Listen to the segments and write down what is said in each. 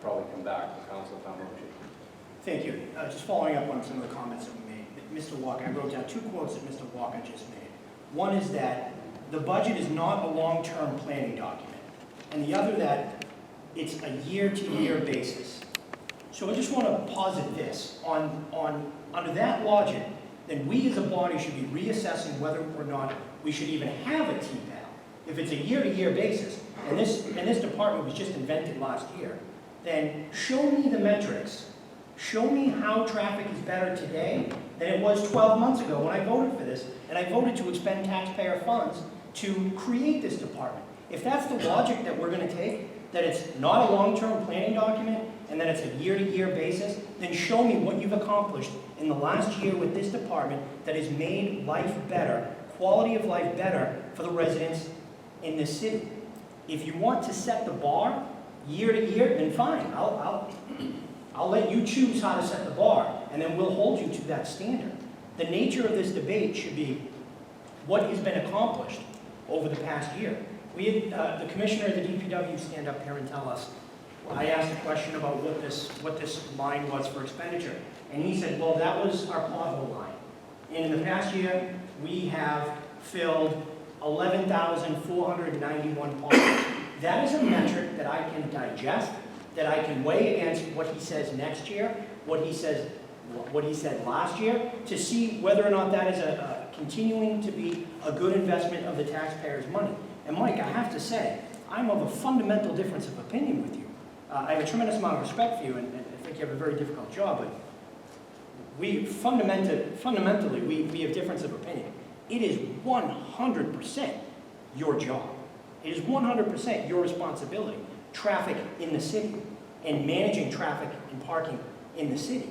probably come back to council town motion. Thank you. Just following up on some of the comments that we made. Mr. Walker, I wrote down 2 quotes that Mr. Walker just made. One is that the budget is not a long-term planning document, and the other that it's a year-to-year basis. So I just want to posit this. Under that logic, then we as a body should be reassessing whether or not we should even have a TPAL. If it's a year-to-year basis, and this department was just invented last year, then show me the metrics. Show me how traffic is better today than it was 12 months ago when I voted for this, and I voted to expend taxpayer funds to create this department. If that's the logic that we're going to take, that it's not a long-term planning document and that it's a year-to-year basis, then show me what you've accomplished in the last year with this department that has made life better, quality of life better for the residents in this city. If you want to set the bar year to year, then fine. I'll let you choose how to set the bar, and then we'll hold you to that standard. The nature of this debate should be what has been accomplished over the past year. We had the commissioner of the DPW stand up here and tell us, I asked a question about what this line was for expenditure, and he said, well, that was our pothole line. And in the past year, we have filled 11,491 potholes. That is a metric that I can digest, that I can weigh against what he says next year, what he said last year, to see whether or not that is continuing to be a good investment of the taxpayers' money. And Mike, I have to say, I'm of a fundamental difference of opinion with you. I have a tremendous amount of respect for you, and I think you have a very difficult job, but fundamentally, we have difference of opinion. It is 100% your job. It is 100% your responsibility. Traffic in the city and managing traffic and parking in the city.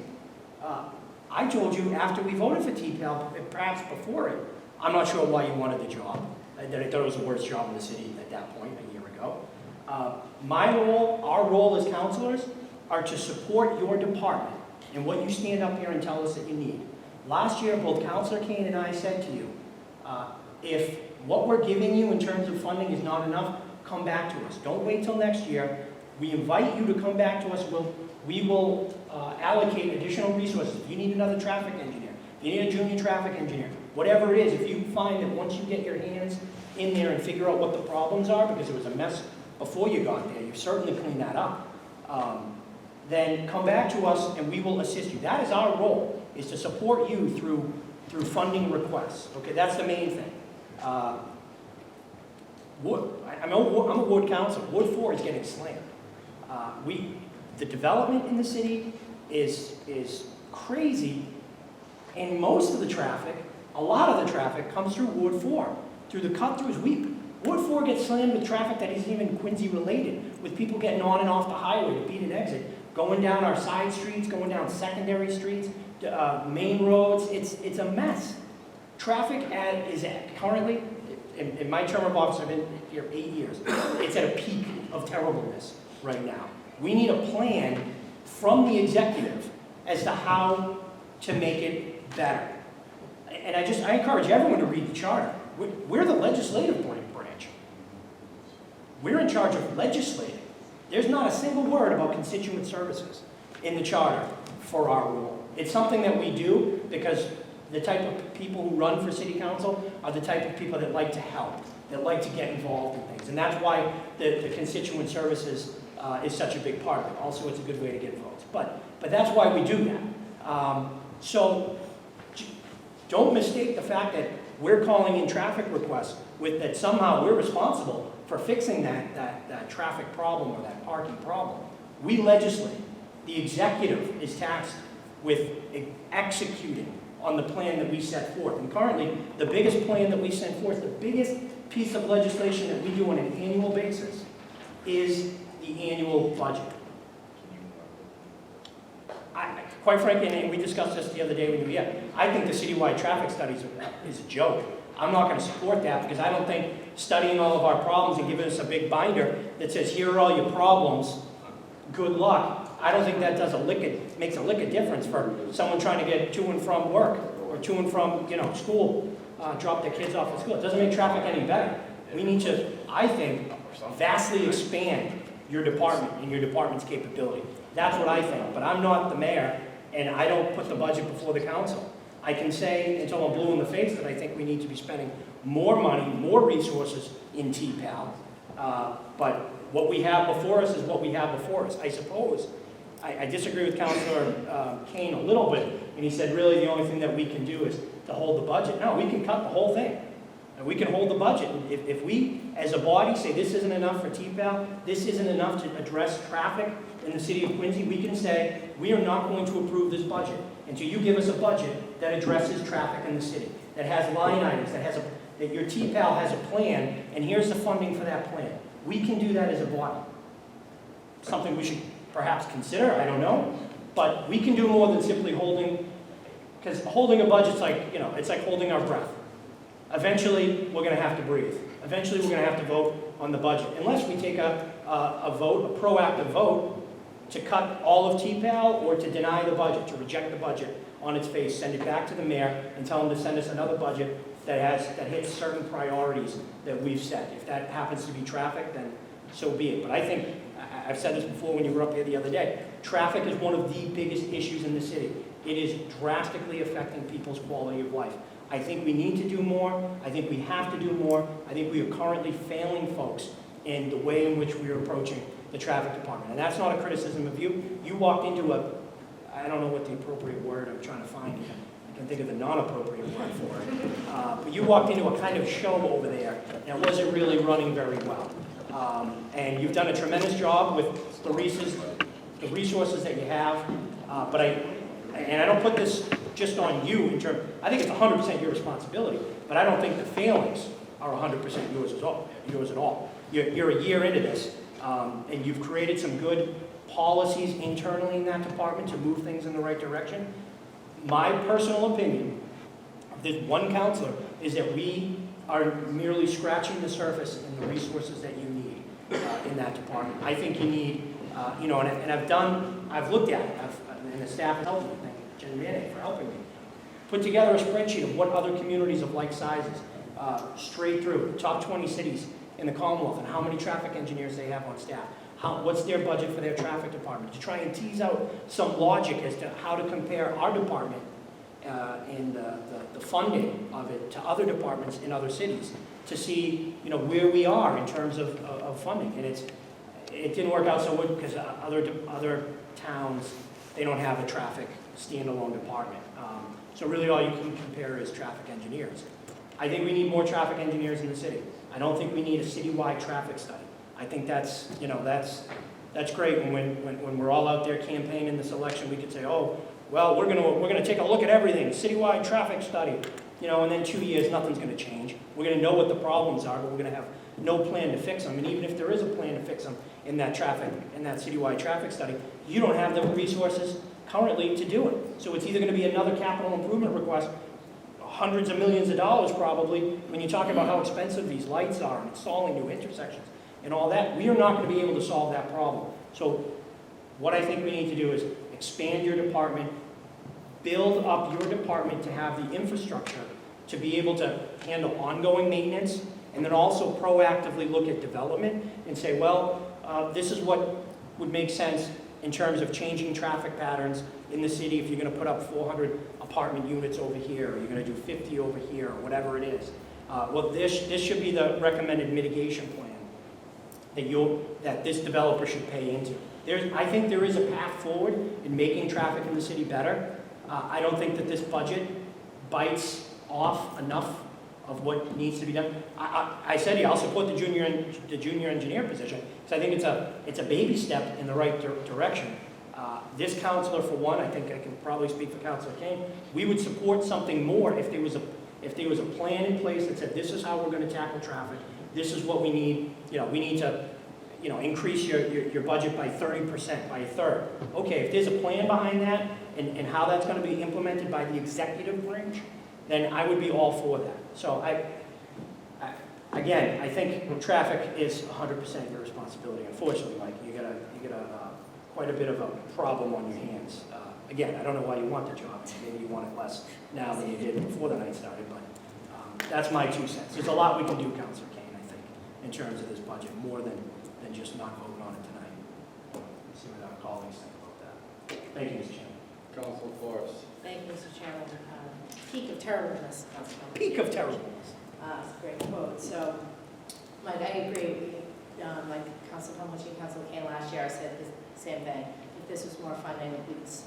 I told you after we voted for TPAL, perhaps before it, I'm not sure why you wanted the job. That I thought it was the worst job in the city at that point a year ago. My role, our role as councilors, are to support your department and what you stand up here and tell us that you need. Last year, both Councilor Kane and I said to you, if what we're giving you in terms of funding is not enough, come back to us. Don't wait till next year. We invite you to come back to us. We will allocate additional resources. If you need another traffic engineer, if you need a junior traffic engineer, whatever it is, if you find that once you get your hands in there and figure out what the problems are, because it was a mess before you got there, you certainly cleaned that up, then come back to us and we will assist you. That is our role, is to support you through funding requests. Okay, that's the main thing. I'm a ward council. Ward 4 is getting slammed. The development in the city is crazy, and most of the traffic, a lot of the traffic, comes through Ward 4, through the cut-throughs. Ward 4 gets slammed with traffic that isn't even Quincy related, with people getting on and off the highway to beat an exit, going down our side streets, going down secondary streets, main roads. It's a mess. Traffic is currently, in my term of office, I've been here 8 years, it's at a peak of terribleness right now. We need a plan from the executive as to how to make it better. And I encourage everyone to read the charter. We're the legislative branch. We're in charge of legislating. There's not a single word about constituent services in the charter for our role. It's something that we do because the type of people who run for city council are the type of people that like to help, that like to get involved in things. And that's why the constituent services is such a big part of it. Also, it's a good way to get votes. But that's why we do that. So don't mistake the fact that we're calling in traffic requests that somehow we're responsible for fixing that traffic problem or that parking problem. We legislate. The executive is tasked with executing on the plan that we set forth. And currently, the biggest plan that we send forth, the biggest piece of legislation that we do on an annual basis is the annual budget. Quite frankly, and we discussed this the other day when you were here, I think the citywide traffic studies is a joke. I'm not going to support that because I don't think studying all of our problems and giving us a big binder that says, here are all your problems, good luck. I don't think that makes a lick of difference for someone trying to get to and from work or to and from school, drop their kids off at school. It doesn't make traffic any better. We need to, I think, vastly expand your department and your department's capability. That's what I think, but I'm not the mayor, and I don't put the budget before the council. I can say until I'm blue in the face that I think we need to be spending more money, more resources in T-PAL, but what we have before us is what we have before us. I suppose, I disagree with Councilor Kane a little bit, and he said really the only thing that we can do is to hold the budget. No, we can cut the whole thing. And we can hold the budget. If we, as a body, say this isn't enough for T-PAL, this isn't enough to address traffic in the city of Quincy, we can say we are not going to approve this budget until you give us a budget that addresses traffic in the city, that has line items, that your T-PAL has a plan, and here's the funding for that plan. We can do that as a body. Something we should perhaps consider, I don't know, but we can do more than simply holding, because holding a budget's like, it's like holding our breath. Eventually, we're going to have to breathe. Eventually, we're going to have to vote on the budget, unless we take a vote, a proactive vote, to cut all of T-PAL or to deny the budget, to reject the budget on its face, send it back to the mayor, and tell him to send us another budget that hits certain priorities that we've set. If that happens to be traffic, then so be it. But I think, I've said this before when you were up here the other day, traffic is one of the biggest issues in the city. It is drastically affecting people's quality of life. I think we need to do more. I think we have to do more. I think we are currently failing folks in the way in which we are approaching the traffic department. And that's not a criticism of you. You walked into I don't know what the appropriate word I'm trying to find here. I can think of the non-appropriate word for it. But you walked into a kind of show over there that wasn't really running very well. And you've done a tremendous job with the resources that you have. But I don't put this just on you in terms, I think it's 100% your responsibility, but I don't think the failings are 100% yours at all. You're a year into this, and you've created some good policies internally in that department to move things in the right direction. My personal opinion of this one counselor is that we are merely scratching the surface in the resources that you need in that department. I think you need, and I've looked at it, and the staff has helped me. Thank you, Jen Manning, for helping me. Put together a spreadsheet of what other communities of like sizes, straight through, the top 20 cities in the Commonwealth, and how many traffic engineers they have on staff. What's their budget for their traffic department, to try and tease out some logic as to how to compare our department and the funding of it to other departments in other cities, to see where we are in terms of funding. And it didn't work out so good because other towns, they don't have a traffic standalone department. So really all you can compare is traffic engineers. I think we need more traffic engineers in the city. I don't think we need a citywide traffic study. I think that's great. And when we're all out there campaigning this election, we could say, oh, well, we're gonna take a look at everything, citywide traffic study, and then 2 years, nothing's gonna change. We're gonna know what the problems are, but we're gonna have no plan to fix them. And even if there is a plan to fix them in that citywide traffic study, you don't have the resources currently to do it. So it's either gonna be another capital improvement request, hundreds of millions of dollars probably, when you talk about how expensive these lights are and installing new intersections and all that. We are not going to be able to solve that problem. So what I think we need to do is expand your department, build up your department to have the infrastructure to be able to handle ongoing maintenance, and then also proactively look at development and say, well, this is what would make sense in terms of changing traffic patterns in the city. If you're going to put up 400 apartment units over here, or you're going to do 50 over here, or whatever it is. Well, this should be the recommended mitigation plan that this developer should pay into. I think there is a path forward in making traffic in the city better. I don't think that this budget bites off enough of what needs to be done. I said I'll support the junior engineer position because I think it's a baby step in the right direction. This counselor, for one, I think I can probably speak for Councilor Kane, we would support something more if there was a plan in place that said this is how we're going to tackle traffic. This is what we need. We need to increase your budget by 30%, by a third. Okay, if there's a plan behind that and how that's going to be implemented by the executive branch, then I would be all for that. So again, I think traffic is 100% your responsibility. Unfortunately, Mike, you got quite a bit of a problem on your hands. Again, I don't know why you want the job. Maybe you want it less now than you did before the night started, but that's my 2 cents. There's a lot we can do, Councilor Kane, I think, in terms of this budget, more than just not voting on it tonight. Thank you, Mr. Chairman. Council Forrest. Thank you, Mr. Chairman. Peak of terribleness, Councilman. Peak of terribleness. It's a great quote. So, Mike, I agree. Like Council Palmucci and Council Kane last year, I said the same thing. If this was more funding,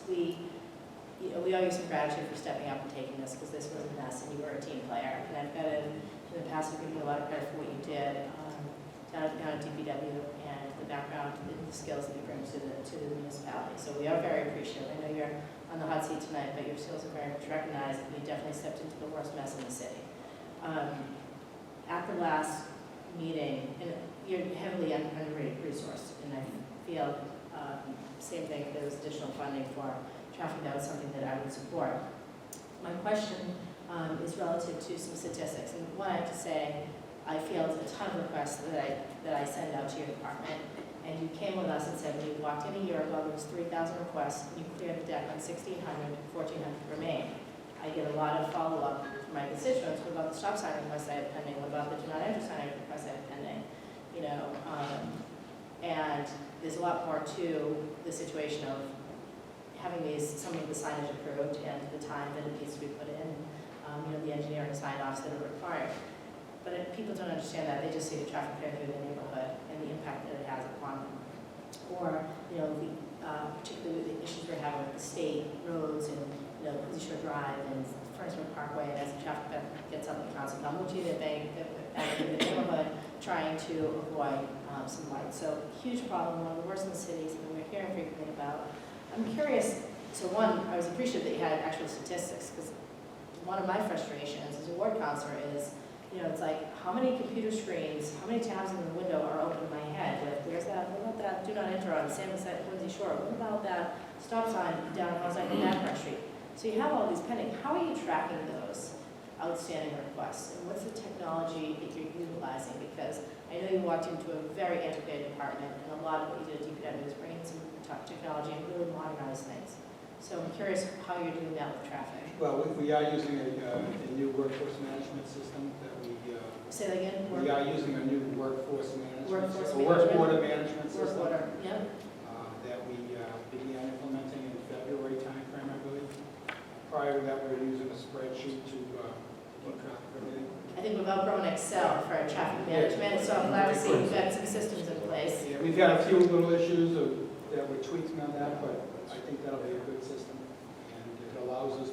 we owe you some gratitude for stepping up and taking this, because this was a mess and you were a team player. And I've got to, in the past, I've given you a lot of credit for what you did down at DPW and the background and the skills that you bring to the municipality. So we are very appreciative. I know you're on the hot seat tonight, but your skills are very much recognized, and you definitely stepped into the worst mess in the city. At the last meeting, and you're heavily under-resourced, and I feel same thing, if there was additional funding for traffic, that was something that I would support. My question is relative to some statistics, and one, I have to say, I field a ton of requests that I send out to your department, and you came with us and said when you walked in a year ago, there was 3,000 requests, and you cleared the deck on 1,600, 1,400 remain. I get a lot of follow-up from my constituents. What about the stop sign requests I have pending? What about the do not enter sign requests I have pending? You know, and there's a lot more to the situation of having some of the signage approved and the time that it needs to be put in, you know, the engineering sign-offs that are required. But people don't understand that. They just see the traffic clear through the neighborhood and the impact that it has upon them. Or, you know, particularly the issues we're having with the state roads and, you know, Quincy Shore Drive and Furnacewood Parkway, and as the traffic gets up in Council Palmucci, they're banging in the neighborhood trying to avoid some lights. So huge problem, one of the worst in the cities, and we're hearing frequently about. I'm curious, so one, I was appreciative that you had actual statistics, because one of my frustrations as a ward counselor is, you know, it's like, how many computer screens, how many tabs in the window are open in my head? Like, where's that, what about that do not enter on San Quincy Shore? What about that stop sign down Hossack and Danbury Street? So you have all these pending. How are you tracking those outstanding requests? And what's the technology that you're utilizing? Because I know you walked into a very antiquated department, and a lot of what you did at DPW is bring in some top technology and really modernize things. So I'm curious how you're doing that with traffic. Well, we are using a new workforce management system that Say that again? we are using a new workforce management Work system, order management Work system order, yeah. that we began implementing in February timeframe, I believe. Prior to that, we were using a spreadsheet to keep track of everything. I think we've outgrown Excel for traffic management, so I'm glad to see we've got some systems in place. Yeah, we've got a few little issues that we're tweaking on that, but I think that'll be a good system, and it allows us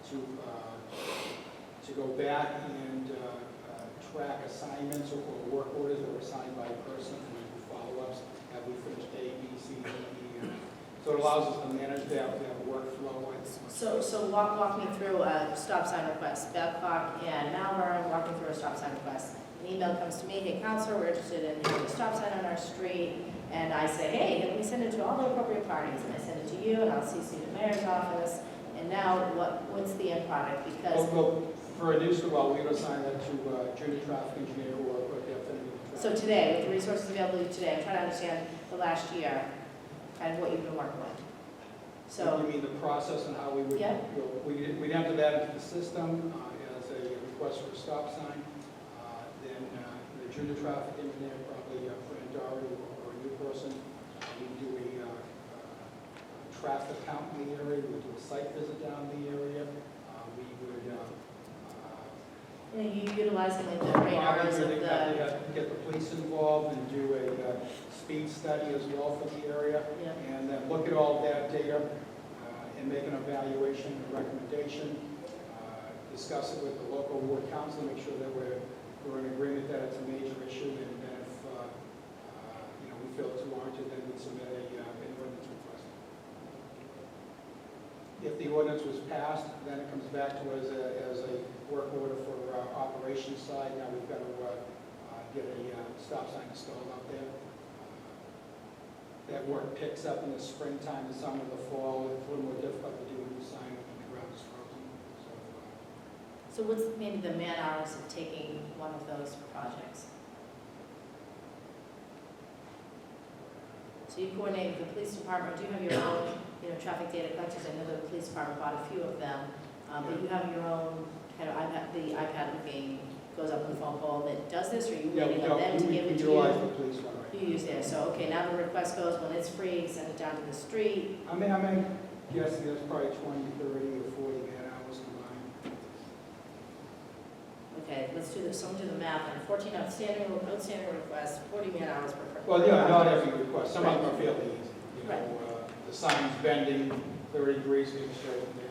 to go back and track assignments or work orders that were assigned by a person, and then do follow-ups. Have we finished A, B, C, D, E? So it allows us to manage that workflow. So walk me through a stop sign request. Babcock and Malvern, walking through a stop sign request. An email comes to me, hey, counselor, we're interested in having a stop sign on our street. And I say, hey, let me send it to all the appropriate parties. And I send it to you, and I'll CC the mayor's office. And now what's the end product? Because Well, for a new well, we would assign that to junior traffic engineer who will put definitive traffic. so today, with the resources available to you today, I'm trying to understand the last year, kind of what you've been working with. So, You mean the process and how we would, Yeah. we'd enter that into the system as a request for a stop sign. Then the junior traffic engineer, probably Fran Doherty or a new person, we do a traffic count in the area, we would do a site visit down the area. We would you utilizing like the radars of the, get the police involved and do a speed study as well for the area. yeah. And then look at all that data and make an evaluation and recommendation, discuss it with the local ward council, make sure that we're in agreement that it's a major issue, and then if you know, we feel it's warranted, then we submit an ordinance request. If the ordinance was passed, then it comes back to us as a work order for operations side. Now we've got to get a stop sign installed out there. That work picks up in the springtime, the summer, the fall. It's a little more difficult to do a new sign when the ground is frozen. So what's maybe the man hours of taking one of those projects? So you coordinate with the police department, do you have your own, you know, traffic data collectors? I know the police department bought a few of them, but you have your own kind of iPad, the iPad looking goes up on the phone pole that does this, or are you Yeah, waiting on them to give it to utilize you? the police one, right? You use there, so, okay, now the request goes, when it's free, send it down to the street. I mean, guessing there's probably 20, 30, or 40 man hours combined. Okay, let's do this, someone do the math, on 14 outstanding requests, 40 man hours per person. Well, yeah, not every request, some of them are fairly easy. You Right. know, the sign's bending 30 degrees, being straight there.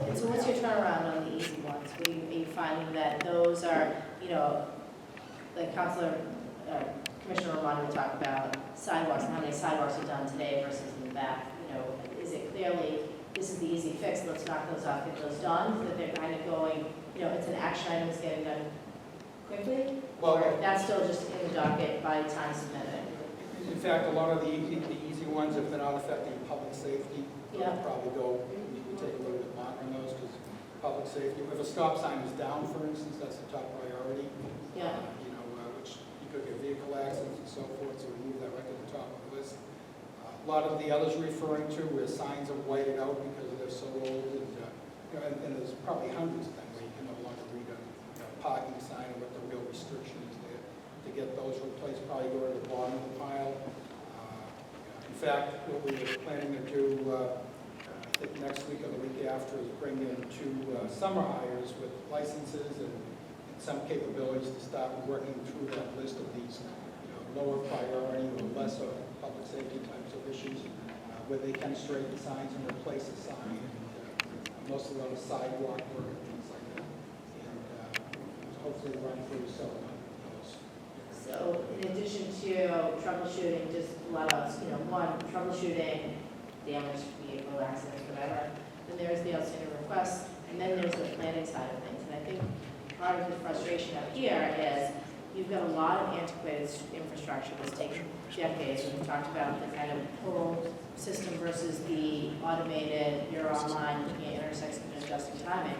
And so what's your turnaround on the easy ones? Are you finding that those are, you know, like Commissioner Romano would talk about sidewalks, and how many sidewalks are done today versus in the back? You know, is it clearly, this is the easy fix, let's knock those off, get those done, so that they're kind of going, you know, it's an action item that's getting done quickly? Well, Or that's still just in the docket by time submitted? in fact, a lot of the easy ones, if they're not affecting public safety, Yeah. we'll probably go, we can take a little bit longer on those, because public safety, if a stop sign is down, for instance, that's the top priority. Yeah. You know, which you could get vehicle accidents and so forth, so we move that right to the top of the list. A lot of the others referring to where signs are whited out because they're so old, and, you know, and there's probably hundreds of them where you can no longer read a parking sign or what the real restriction is there. To get those replaced, probably go to the bottom of the pile. In fact, what we were planning to do, I think next week or the week after, is bring in 2 summer hires with licenses and some capabilities to start working through that list of these, you know, lower priority or lesser public safety types of issues, where they can straighten signs and replace a sign, and mostly on the sidewalk work and things like that. And hopefully run through some of those. So in addition to troubleshooting, just let us, you know, one, troubleshooting damaged vehicle accidents, whatever, then there's the outstanding requests, and then there's the planning side of things. And I think part of the frustration out here is you've got a lot of antiquated infrastructure that's taken decades. We've talked about the kind of pull system versus the automated, you're online, looking at intersections and adjusting timing.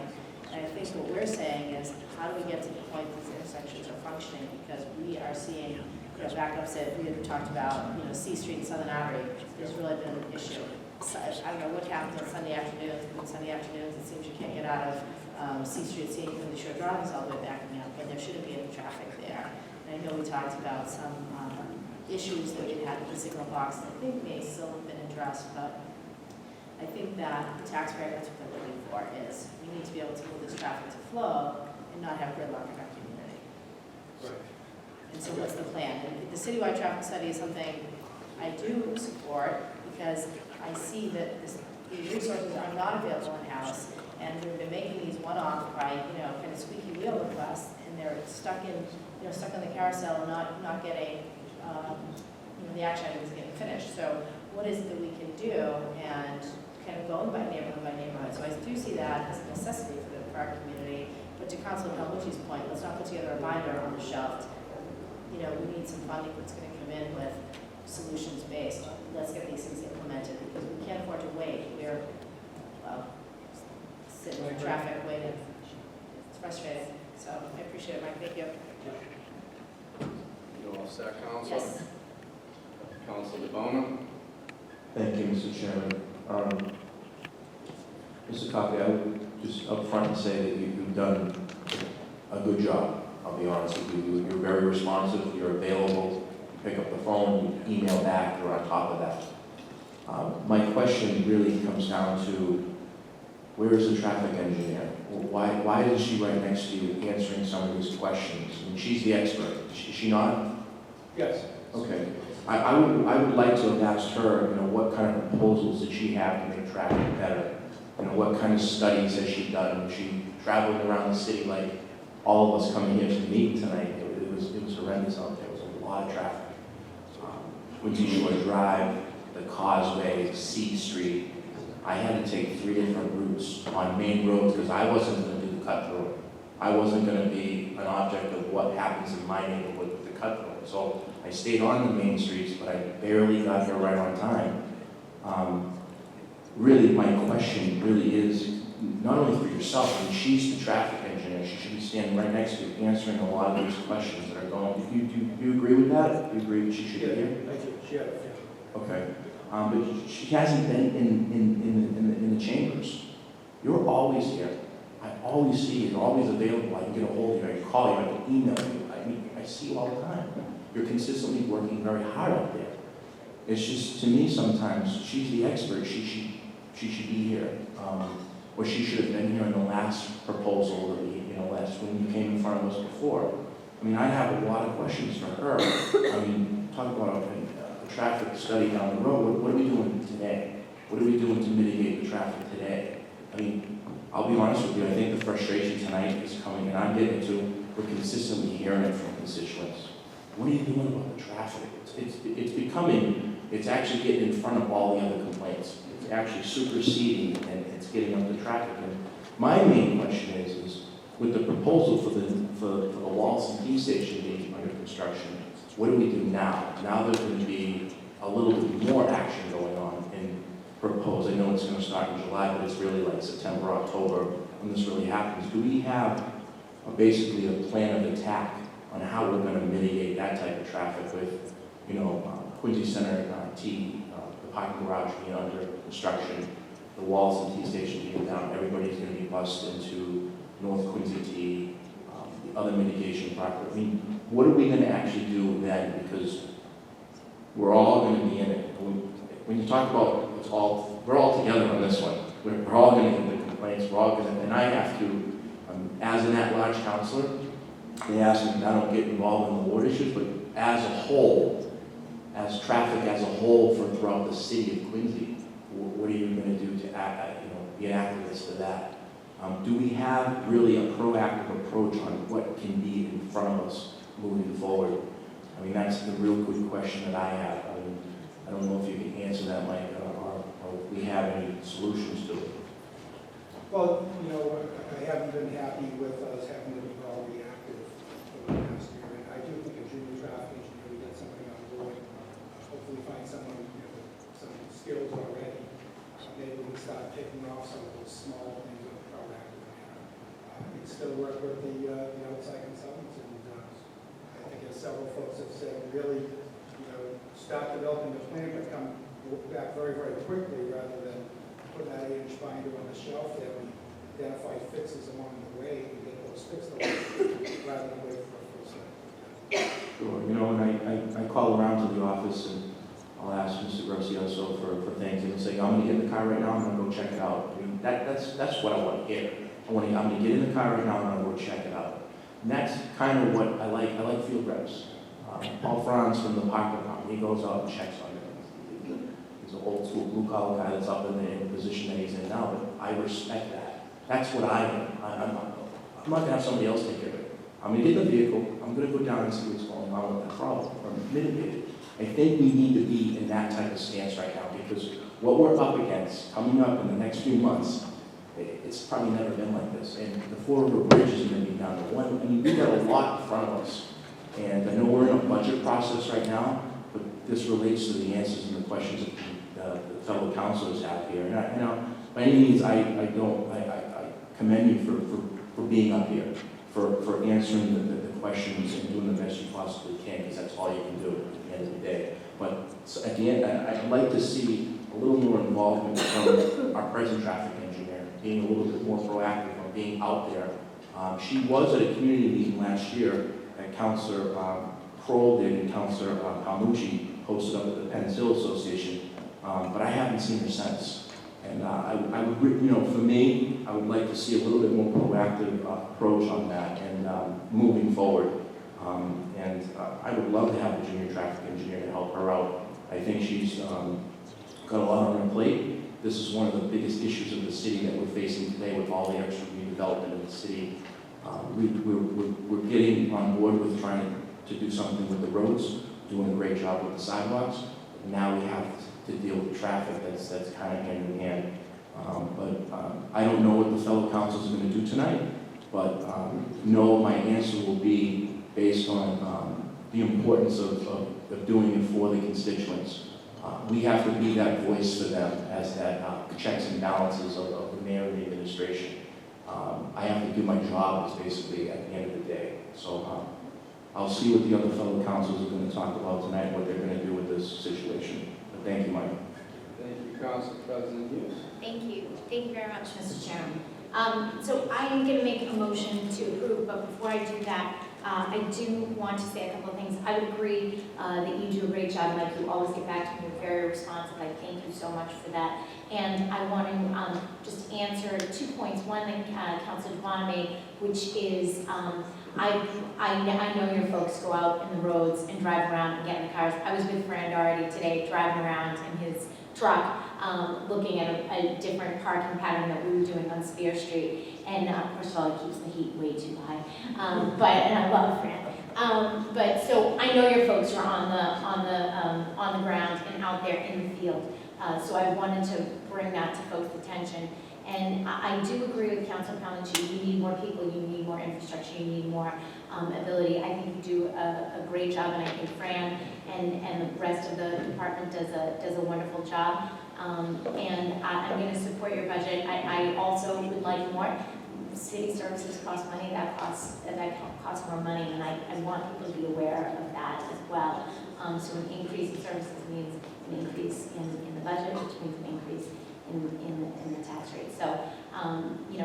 And I think what we're saying is, how do we get to the point that these intersections are functioning? Because we are seeing, you know, backups that we had talked about, you know, C Street and Southern Artery, there's really been an issue. So, I don't know what happens on Sunday afternoons, but on Sunday afternoons, it seems you can't get out of C Street, seeing when the short driving's all the way backing up, but there shouldn't be any traffic there. And I know we talked about some issues that we had with the signal box that I think may still have been addressed, but I think that the taxpayer, that's what they're looking for, is we need to be able to move this traffic to flow and not have gridlock in our community. Right. And so what's the plan? And the citywide traffic study is something I do support, because I see that these resources are not available in-house, and we've been making these one-off by, you know, kind of squeaky wheel requests, and they're stuck in, you know, stuck on the carousel and not getting, you know, the action items getting finished. So what is it that we can do, and kind of going by neighborhood. So I do see that as a necessity for our community. But to Councilor Palmucci's point, let's not put together a binder on the shelf. You know, we need some funding that's going to come in with solutions-based. Let's get these things implemented, because we can't afford to wait. We're, well, sitting in traffic waiting. It's frustrating. So I appreciate it, Mike. Thank you. You all set, Council? Yes. Council DeBona? Thank you, Mr. Chairman. Mr. Coffey, I would just up front say that you've done a good job. I'll be honest with you. You're very responsive. You're available. You pick up the phone. You email back. You're on top of that. My question really comes down to, where is the traffic engineer? Why is she right next to you answering some of these questions? I mean, she's the expert. Is she not? Yes. Okay. I would like to have asked her, you know, what kind of proposals did she have to make traffic better? You know, what kind of studies has she done? Was she traveling around the city like all of us coming here to meet tonight? It was horrendous out there. It was a lot of traffic. Quincy Shore Drive, the Causeway, C Street. I had to take 3 different routes on main roads because I wasn't going to do the cut through. I wasn't going to be an object of what happens in my neighborhood with the cut through. So I stayed on the main streets, but I barely got here right on time. Really, my question really is, not only for yourself, I mean, she's the traffic engineer. She should be standing right next to you, answering a lot of these questions that are going. Do you agree with that? Do you agree that she should be here? I do. She had a Okay. But she hasn't been in the chambers. You're always here. always see you're always available. I can get a hold of you, I can call you, I can email you. I mean, I see you all the time. You're consistently working very hard out there. It's just, to me, sometimes, she's the expert. She should be here. Or she should have been here in the last proposal, last when you came in front of us before. I mean, I have a lot of questions for her. I mean, talk about a traffic study down the road. What are we doing today? What are we doing to mitigate the traffic today? I mean, I'll be honest with you, I think the frustration tonight is coming, and I'm getting to, we're consistently hearing it from constituents. What are you doing about the traffic? It's becoming, it's actually getting in front of all the other complaints. It's actually superseding, and it's getting up the traffic. And my main question is with the proposal for the Walls Key Station being under construction, what do we do now? Now there's going to be a little bit more action going on and proposed. I know it's going to start in July, but it's really like September, October when this really happens. Do we have basically a plan of attack on how we're going to mitigate that type of traffic with, Quincy Center T, the parking garage being under construction, the Walls and T station being down, everybody's going to be bussed into North Quincy T, the other mitigation project. I mean, what are we going to actually do then? Because we're all going to be in it. When you talk about we're all together on this one. We're all going to get the complaints. We're all going to, and I have to, as an at-large counselor, they ask me, I don't get involved in the ward issues, but as a whole, as traffic as a whole throughout the city of Quincy, what are you going to do to be an activist for that? Do we have really a proactive approach on what can be in front of us moving forward? I mean, that's the real good question that I have. I mean, I don't know if you can answer that, Mike, or if we have any solutions to it. Well, I haven't been happy with us having to be all reactive for the past year. And I do think a junior traffic engineer, we get somebody on board, hopefully find someone with some skills already. Maybe we can start picking off some of those small things in a proactive manner. And still work with the outside consultants. And I think as several folks have said, really, start developing the plan, but come back very, very quickly rather than put that 8-inch binder on the shelf there. We identify fixes along the way and get those fixed rather than wait for a full set. Sure. And I call around to the office and I'll ask Mr. Grossioso for things, and he'll say, I'm going to get in the car right now, I'm going to go check it out. I mean, that's what I want to hear. I'm going to get in the car right now, and I'm going to go check it out. And that's kind of what I like. I like field reps. Paul Franz from the park department, he goes out and checks on it. He's an old school blue collar guy that's up in the position that he's in now, but I respect that. That's what I am. I'm not going to have somebody else take care of it. I'm going to get in the vehicle, I'm going to go down and see what's going on with that problem, or mitigate it. I think we need to be in that type of stance right now, because what we're up against coming up in the next few months, it's probably never been like this. And the 4 River Bridge is going to be down to one. I mean, we've got a lot in front of us. And I know we're in a budget process right now, but this relates to the answers and the questions that the fellow councilors have here. And by any means, I commend you for being up here, for answering the questions and doing the best you possibly can, because that's all you can do at the end of the day. But at the end, I'd like to see a little more involvement from our present traffic engineer, being a little bit more proactive on being out there. She was at a community meeting last year that Councilor Kroll did and Councilor Palmucci hosted up at the Penn Hill Association, but I haven't seen her since. And I would, for me, I would like to see a little bit more proactive approach on that and moving forward. I would love to have a junior traffic engineer to help her out. I think she's got a lot on her plate. This is one of the biggest issues of the city that we're facing today with all the extra redevelopment in the city. We're getting on board with trying to do something with the roads, doing a great job with the sidewalks. Now we have to deal with traffic that's kind of hand in hand. I don't know what the fellow councils are going to do tonight, but no, my answer will be based on the importance of doing it for the constituents. We have to be that voice for them as that checks and balances of the mayor and the administration. I have to do my job is basically at the end of the day. So I'll see what the other fellow councils are going to talk about tonight, what they're going to do with this situation. But thank you, Mike. Thank you, Council President Hughes. Thank you. Thank you very much, Mr. Chairman. So I am going to make a motion to approve, but before I do that, I do want to say a couple of things. I would agree that you do a great job, like you always get back to me, you're very responsive. I thank you so much for that. And I want to just answer 2 points. One that Councilor Devon made, which is I know your folks go out in the roads and drive around and get in the cars. I was with Fran Doherty today driving around in his truck, looking at a different parking pattern that we were doing on Spear Street. And first of all, it keeps the heat way too high. And I love Fran. But so I know your folks are on the ground and out there in the field. So I wanted to bring that to folks' attention. And I do agree with Councilor Palmaggi. You need more people, you need more infrastructure, you need more ability. I think you do a great job, and I think Fran and the rest of the department does a wonderful job. And I'm going to support your budget. I also would like more. City services cost money, that costs more money, and I want people to be aware of that as well. So an increase in services means an increase in the budget, which means an increase in the tax rate. So, we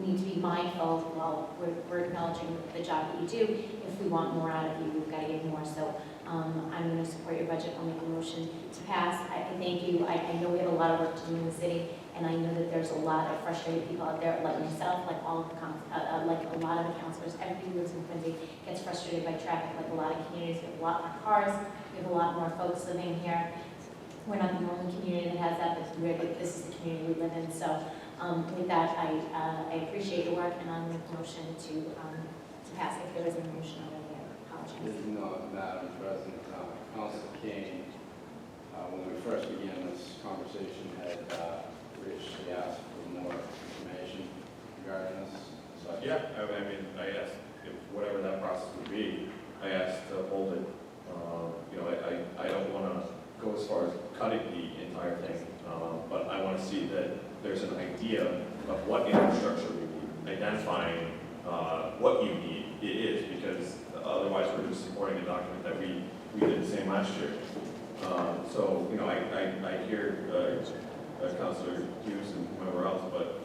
need to be mindful while we're acknowledging the job that you do. If we want more out of you, we've got to get more. So I'm going to support your budget. I'll make a motion to pass. I thank you. I know we have a lot of work to do in the city, and I know that there's a lot of frustrated people out there, like myself, like all of the like a lot of the councilors. Everybody who lives in Quincy gets frustrated by traffic, like a lot of communities. We have a lot more cars. We have a lot more folks living here. We're not the only community that has that, but this is the community we live in. So with that, I appreciate your work, and I'll make a motion to pass. If there is a motion already, I apologize. No, Madam President, Councilor King, when we first began this conversation, had graciously asked for more information regarding this. So Yeah, I mean, I asked if whatever that process would be, I asked to hold it. I don't want to go as far as cutting the entire thing, but I want to see that there's an idea of what infrastructure we need, identifying what you need it is, because otherwise we're just supporting a document that we did the same last year. I hear Councilor Hughes and whoever else, but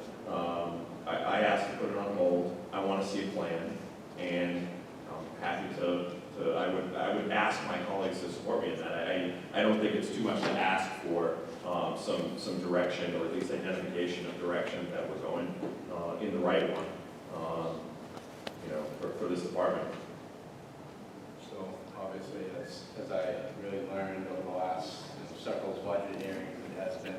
I asked to put it on hold. I want to see a plan, and I'm happy to I would ask my colleagues to support me in that. I don't think it's too much to ask for some direction, or at least identification of direction that we're going in the right one, for this department. So obviously, as I really learned over the last several budget hearings, it has been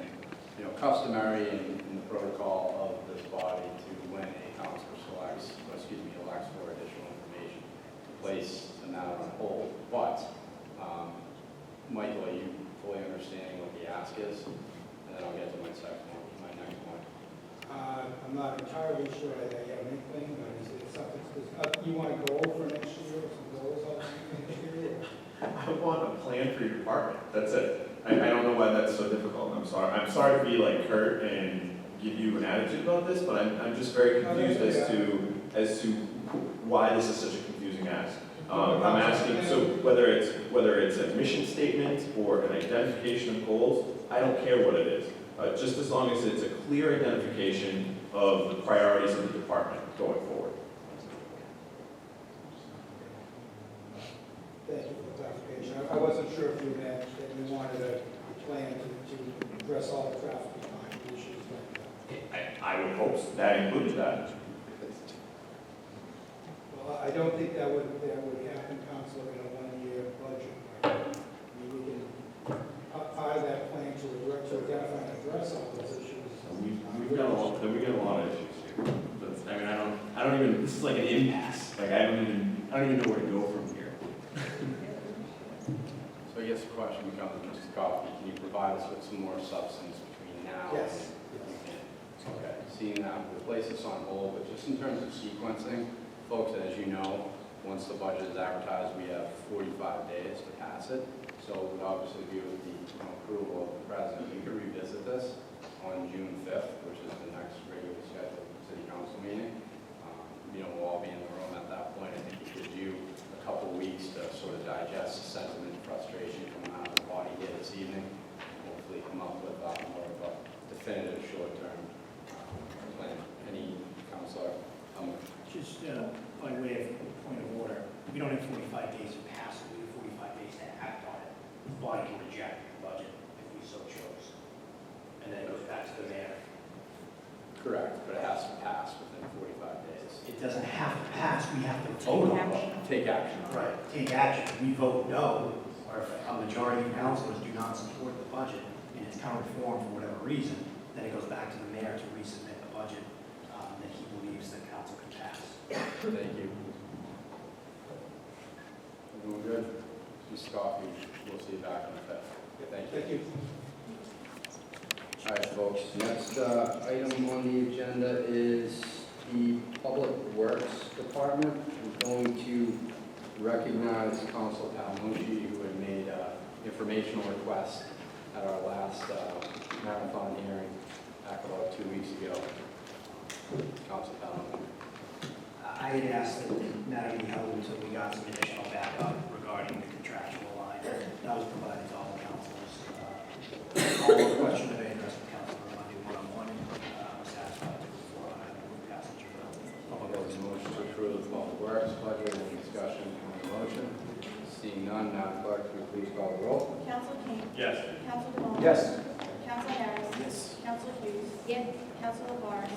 customary in the protocol of this body to, when a council elects for additional information, place the matter on hold. But Michael, are you fully understanding what the ask is? And then I'll get to my next one. I'm not entirely sure that I have anything, but is it something, you want to go over next year, some goals on next year? I want a plan for your department. That's it. I don't know why that's so difficult. I'm sorry to be like curt and give you an attitude about this, but I'm just very confused as to why this is such a confusing ask. I'm asking, so whether it's a mission statement or an identification of goals, I don't care what it is. Just as long as it's a clear identification of the priorities of the department going forward. Thank you for the clarification. I wasn't sure if you meant that you wanted a plan to address all the traffic issues like that. I would hope that included that. Well, I don't think that would happen, Councilor, in a one-year budget. I mean, we can, part of that plan to identify and address all those issues. We got a lot of issues here. But, I don't even, this is like an impasse. Like, I don't even know where to go from here. So I guess the question becomes, Mr. Coffey, can you provide us with some more substance between now and Yes. Okay, seeing that, we'll place this on hold, but just in terms of sequencing, folks, as you know, once the budget is advertised, we have 45 days to pass it. So it would obviously be with the approval of the president. We could revisit this on June 5th, which is the next regularly scheduled city council meeting. We'll all be in the room at that point. I think it gives you a couple of weeks to sort of digest the sentiment and frustration coming out of the body here this evening. Hopefully come up with more of a definitive short-term plan. Any by way of point of order, we don't have 45 days to pass it, we have 45 days to act on it. The body can reject the budget if we so chose. And then it goes back to the mayor. Correct, but it has to pass within 45 days. It doesn't have to pass, we have to vote on it. Take action. Right, take action. We vote no, or if a majority of councilors do not support the budget in its current form for whatever reason, then it goes back to the mayor to resubmit the budget that he believes the council can pass. Thank you. Everyone good? Mr. Coffey, we'll see you back on the 5th. Thank you. Thank you. All right, folks, next item on the agenda is the Public Works Department. I'm going to recognize Council Palmucci, who had made an informational request at our last marathon hearing back about 2 weeks ago. Council Palmucci. I had asked that the matter be held until we got some additional backup regarding the contractual line. That was provided to all the councilors. All the questions of interest of council on Monday one-on-one. I'm satisfied to move forward on the passage of the public There was a motion to approve the Public Works budget. Any discussion on the motion? Seeing none, Madam Clerk, will you please call the roll? Council King. Yes. Council DeBon. Yes. Council Harris. Yes. Council Hughes. Yes. Council LaBarge.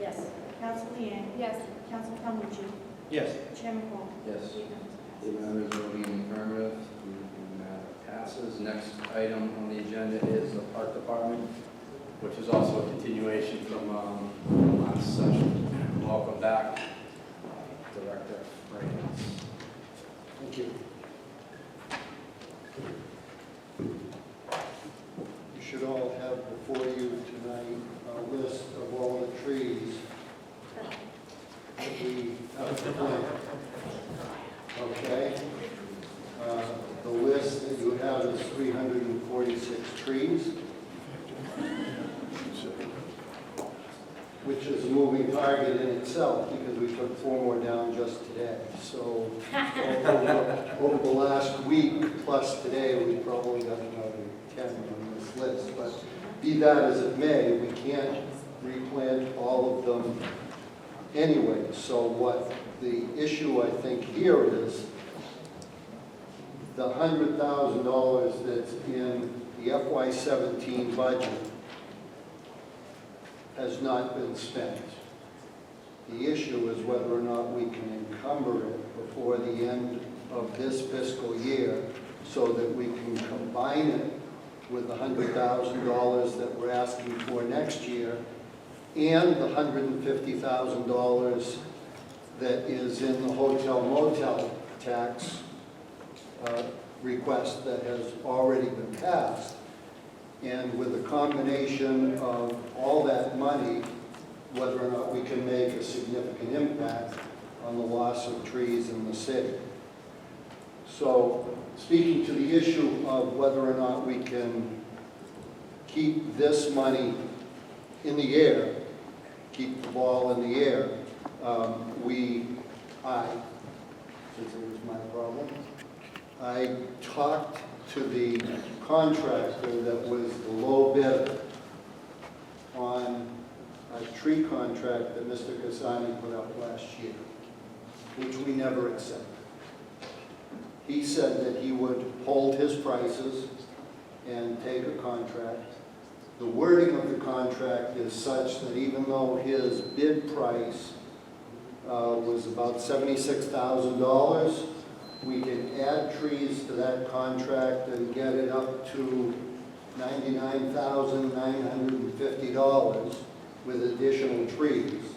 Yes. Council Leeang. Yes. Council Calmucci. Yes. Chairman Paul. Yes. 8 members passed. 8 members voting in the affirmative, the matter passes. Next item on the agenda is the Park Department, which is also a continuation from last session. Welcome back, Director Reynolds. Thank you. You should all have before you tonight a list of all the trees that we have to plant. Okay? The list that you have is 346 trees, which is a moving target in itself because we took 4 more down just today. So over the last week plus today, we probably got another 10 on this list. But be that as it may, we can't replant all of them anyway. So what the issue I think here is the $100,000 that's in the FY17 budget has not been spent. The issue is whether or not we can encumber it before the end of this fiscal year so that we can combine it with the $100,000 that we're asking for next year and the $150,000 that is in the hotel motel tax request that has already been passed. And with a combination of all that money, whether or not we can make a significant impact on the loss of trees in the city. So, speaking to the issue of whether or not we can keep this money in the air, keep the ball in the air, since it was my problem, I talked to the contractor that was the low bidder on a tree contract that Mr. Casani put up last year, which we never accepted. He said that he would hold his prices and take a contract. The wording of the contract is such that even though his bid price was about $76,000, we can add trees to that contract and get it up to $99,950 with additional trees.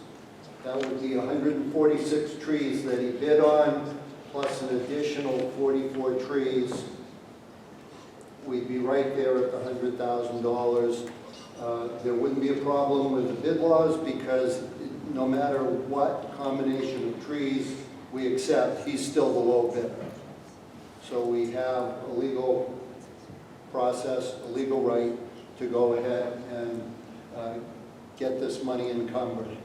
That would be 146 trees that he bid on, plus an additional 44 trees. We'd be right there at the $100,000. There wouldn't be a problem with the bid laws because no matter what combination of trees we accept, he's still the low bidder. So we have a legal process, a legal right to go ahead and get this money encumbered.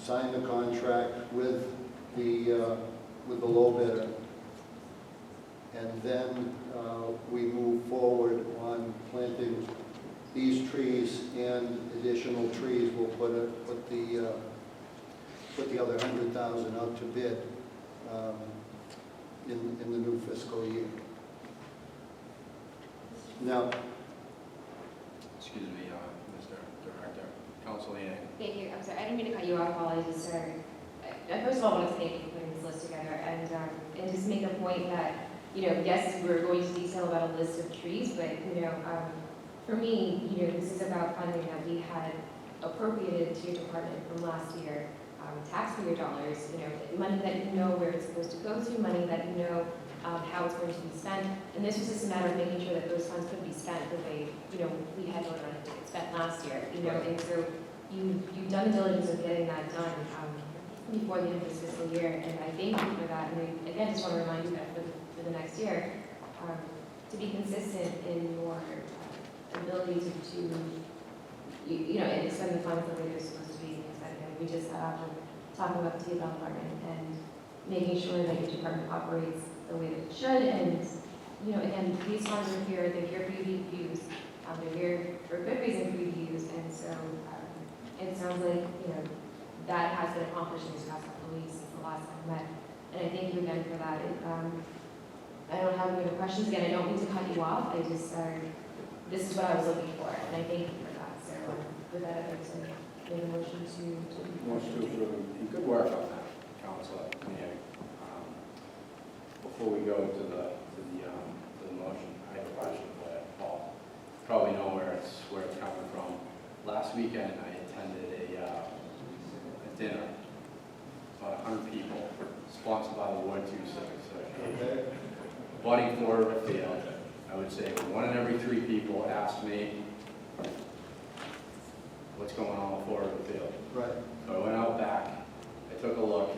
Sign the contract with the low bidder. And then we move forward on planting these trees and additional trees. We'll put the put the other 100,000 out to bid in the new fiscal year. Now, Excuse me, Mr. Director, Council Yang. Thank you. I'm sorry, I didn't mean to cut you off while I just started. First of all, I want to thank you for putting this list together and just make a point that, yes, we're going to detail about a list of trees, but, for me, this is about funding that we had appropriated to your department from last year, taxpayer dollars, money that you know where it's supposed to go to, money that you know how it's going to be spent. And this was just a matter of making sure that those funds could be spent the way, we had voted on it to get spent last year, and so you've done the diligence of getting that done before the end of this fiscal year, and I thank you for that. And I, again, just want to remind you that for the next year, to be consistent in your ability to and spend the funds the way they're supposed to be spent. We just talking about the TFL department and making sure that your department operates the way that it should. And again, these funds are here; they're here for you to use. They're here for a good reason for you to use. And so it sounds like that has been accomplished in these past couple of weeks since the last time we met. And I thank you again for that. I don't have any other questions. Again, I don't mean to cut you off. I just this is what I was looking for, and I thank you for that. So with that, I'd like to make a motion to Motion to approve. And good work on that, Councilor Yang. Before we go to the motion, I have a question for Paul. Probably know where it's coming from. Last weekend, I attended a dinner, about 100 people, sponsored by the Ward 2 Civic Association. Budding for Riverfield. I would say 1 in every 3 people asked me, what's going on with Florida Field? right. So I went out back, I took a look,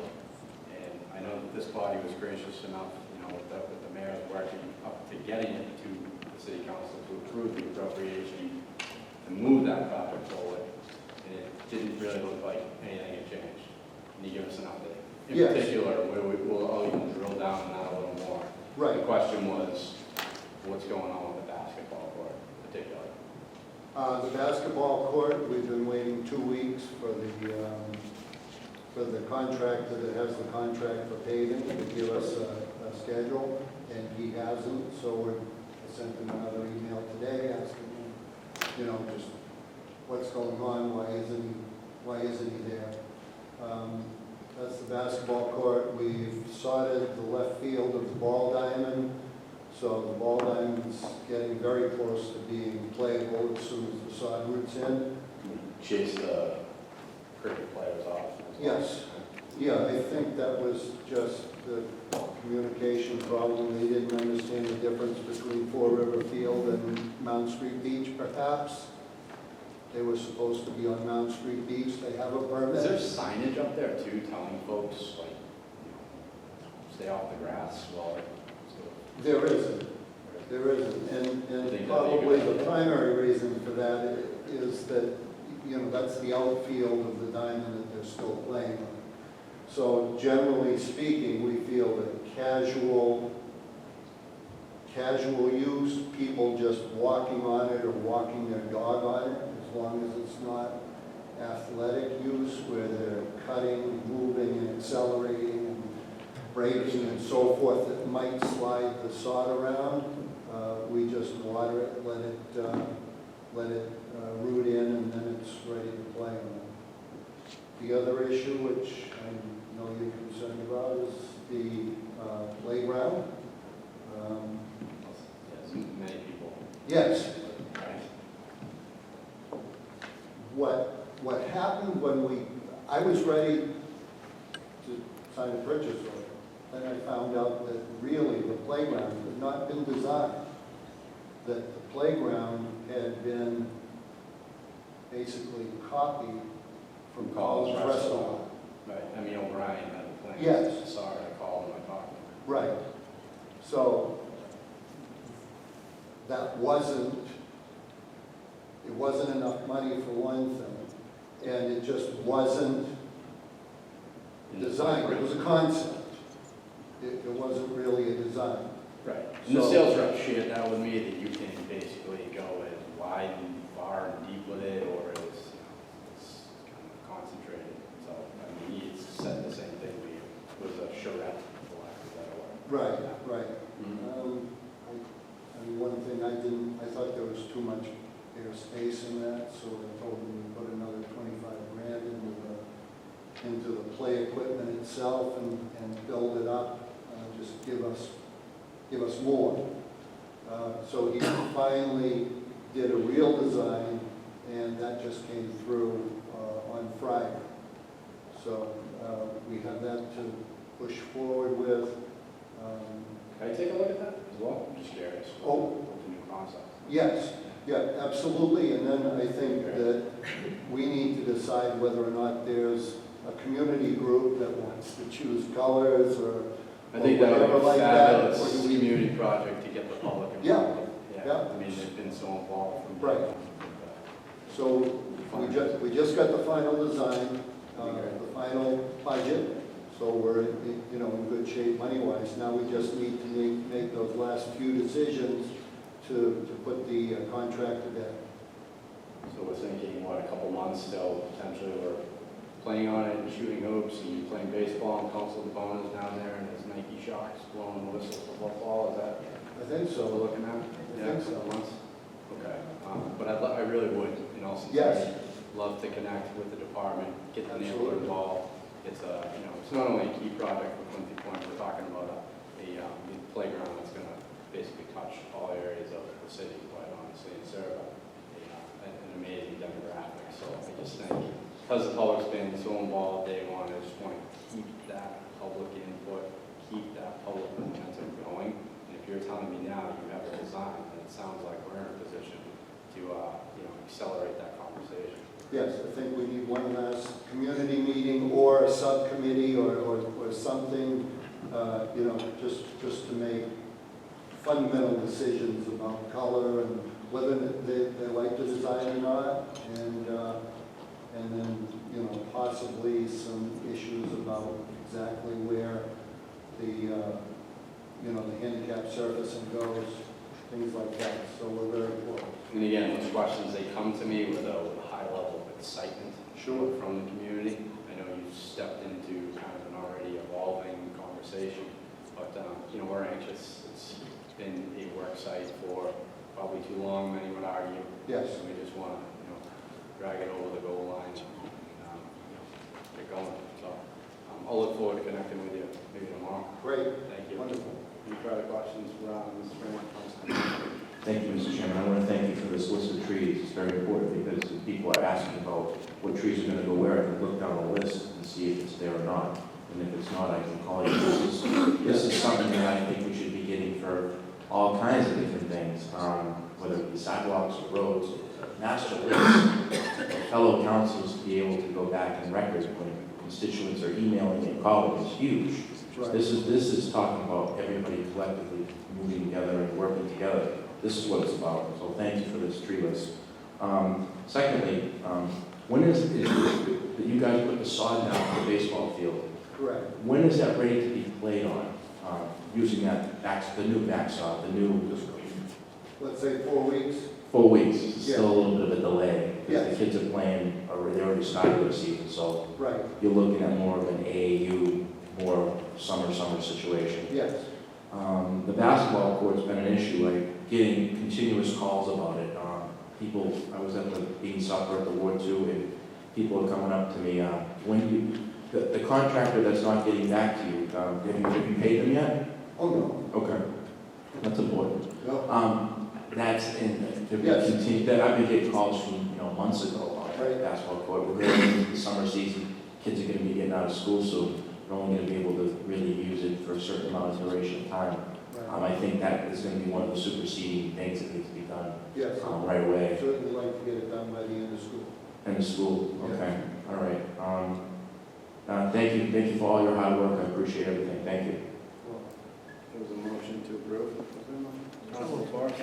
and I know that this body was gracious enough, with the mayor's working up to getting it to the city council to approve the appropriation to move that project forward, and it didn't really look like anything had changed. Can you give us an update? In Yes. particular, where we'll even drill down on that a little more. The Right. question was, what's going on with the basketball court in particular? The basketball court, we've been waiting 2 weeks for the contractor that has the contract for paving to give us a schedule, and he hasn't, so I sent him another email today asking him, just what's going on, why isn't he there? That's the basketball court. We've sodded the left field of the ball diamond, so the ball diamond's getting very close to being playable as soon as the sod root's in. Chase the cricket players off? Yes. Yeah, I think that was just the communication problem. They didn't understand the difference between Four River Field and Mount Street Beach, perhaps. They were supposed to be on Mount Street Beach. They have a permit. Is there signage up there too, telling folks, like, stay off the grass while There isn't. There isn't. And probably the primary reason for that is that, that's the outfield of the diamond that they're still playing on. So generally speaking, we feel that casual use, people just walking on it or walking their dog on it, as long as it's not athletic use where they're cutting, moving, and accelerating, and braking and so forth that might slide the sod around. We just water it, let it root in, and then it's ready to play on. The other issue, which I know you're concerned about, is the playground. yes, many people. Yes. Right. What happened when I was ready to sign a purchase order, then I found out that really the playground had not been designed, that the playground had been basically copied from College Restaurant. Right, I mean, O'Brien had the plan. Yes. Sorry, I called him, I talked to him. Right. So that wasn't enough money for one thing, and it just wasn't designed. It was a concept. It wasn't really a design. Right. And the sales rep shared that with me, that you can basically go as wide and far and deep with it, or it's kind of concentrated. So, I mean, it's into the play equipment itself and build it up, just give us more. So he finally did a real design, and that just came through on Friday. So we have that to push forward with. Can I take a look at that as well? I'm just curious. Oh. With the new concept. Yes, yeah, absolutely. And then I think that we need to decide whether or not there's a community group that wants to choose colors or I think that would whatever be a like that. fabulous Or do we- community project to get the public involved. Yeah. I mean, they've been so involved from. Right. So we just got the final design, the final budget, so we're, in good shape money-wise. Now we just need to make those last few decisions to put the contract to bed. So we're thinking, what, a couple months still, potentially, we're playing on it and shooting hoops and playing baseball, and Council DeBona's down there and his Nike Sharks blowing the whistle for football, is that I think what so. we're looking at? I think so. Couple months? Okay, but I really would, Yes. love to connect with the department, get the Absolutely. neighborhood involved. It's it's not only a key project for Quincy Point, we're talking about a playground that's gonna basically touch all areas of the city, quite honestly, and serve an amazing demographic. So I just think, because the public's been so involved, they want to keep that public input, keep that public momentum going. And if you're telling me now you have a design, then it sounds like we're in a position to accelerate that conversation. Yes, I think we need one last community meeting or a subcommittee or something, just to make fundamental decisions about color and whether they like the design or not, and then, possibly some issues about exactly where the handicap surfacing goes, things like that. So we're very close. And again, those questions, they come to me with a high level of excitement. Sure. From the community. I know you've stepped into kind of an already evolving conversation, but, we're anxious. It's been a work site for probably too long, many would argue. Yes. So we just want to, drag it over the goal line and get going. So I'll look forward to connecting with you maybe tomorrow. Great. Thank you. Wonderful. Any further questions for Mr. Freeman? Thank you, Mr. Chairman. I want to thank you for this list of trees. It's very important because if people are asking about what trees are going to go where, I can look down the list and see if it's there or not. And if it's not, I can call you. This is something that I think we should be getting for all kinds of different things, whether it be sidewalks or roads, master lists, fellow councils to be able to go back and record when constituents are emailing and calling is huge. Right. This is talking about everybody collectively moving together and working together. This is what it's about. So thank you for this tree list. Secondly, when is that you guys put the sod down for the baseball field? Correct. When is that ready to be played on? Using the new back sod, the new Let's say 4 weeks. 4 weeks. It's Yeah. still a little bit of a delay because Yes. the kids are playing. They already started their season, so Right. you're looking at more of an AAU, more summer situation. Yes. The basketball court's been an issue, like getting continuous calls about it. I was at the Bean Supper at the Ward 2, and people are coming up to me, the contractor that's not getting back to you, have you paid them yet? Oh, no. Okay, that's important. No. That's Yes. I've been getting calls from, months ago on Right. the basketball court. We're going into the summer season, kids are gonna be getting out of school soon. They're only gonna be able to really use it for a certain amount of duration of time. Right. I think that is gonna be one of the superseding things that needs to be done, Yes. right away. Certainly like to get it done by the end of school. In the school, Yeah. okay, all right. Thank you for all your hard work, I appreciate everything, thank you. There was a motion to approve. Was there a motion? Council Torres?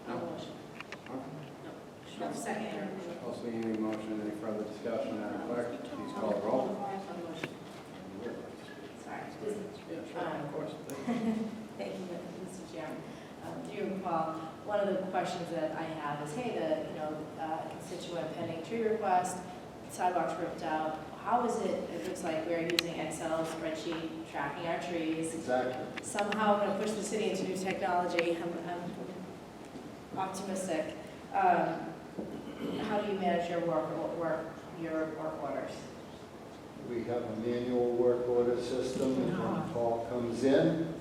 No motion. No, second. Also, any motion, any further discussion, Madam Clerk? Please call the roll. No motion. Sorry. Yeah, sure, of course. Thank you, Mr. Chairman. Do you recall, one of the questions that I have is, hey, constituent pending tree request, sidewalks ripped out. How is it, it looks like we're using Excel spreadsheet, tracking our trees. Exactly. Somehow we're going to push the city into new technology. I'm optimistic. How do you manage your work orders? We have a manual work order system, and when a call comes in,